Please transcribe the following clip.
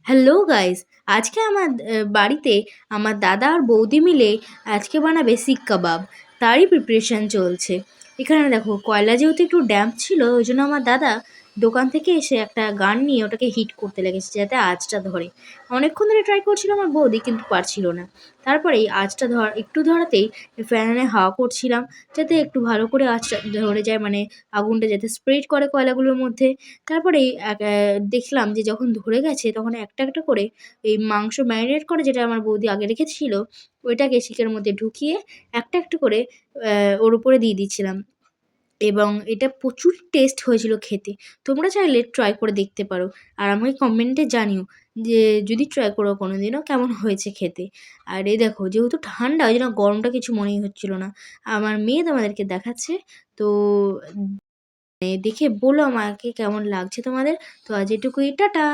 Hello guys, আজকে আমার বাড়িতে আমার দাদা আর বৌদি মিলে আজকে বানাবে শিক কাবাব। তারই প্রিপারেশন চলছে। এখানে দেখো, কয়লা যেহেতু একটু ড্যাম্প ছিল, ওই জন্য আমার দাদা দোকান থেকে এসে একটা গান নিয়ে ওটাকে হিট করতে লেগেছে যাতে আঁচটা ধরে। অনেকক্ষণ ধরে ট্রাই করছিল আমার বৌদি, কিন্তু পারছিল না। তারপরে এই আঁচটা একটু ধরাতেই ফ্যানে হাওয়া করছিলাম যাতে একটু ভালো করে আঁচটা ধরে যায়, মানে আগুনটা যাতে স্প্রেড করে কয়লাগুলোর মধ্যে। তারপরেই দেখলাম যে যখন ধরে গেছে তখন একটা একটা করে এই মাংস ম্যারিনেট করে যেটা আমার বৌদি আগে রেখেছিল, ওইটাকে শিকের মধ্যে ঢুকিয়ে একটা একটা করে ওর উপরে দিয়ে দিচ্ছিলাম, এবং এটা প্রচুর টেস্ট হয়েছিল খেতে। তোমরা চাইলে ট্রাই করে দেখতে পারো, আর আমাকে কমেন্টে জানিও যে যদি ট্রাই করো কোনো দিনও কেমন হয়েছে খেতে। আর এই দেখো, যেহেতু ঠান্ডা ওই জন্য গরমটা কিছু মনেই হচ্ছিল না। আমার মেয়ে তোমাদেরকে দেখাচ্ছে, তো দেখে বলো আমাকে কেমন লাগছে তোমাদের। তো আজ এটুকুই, টাটা।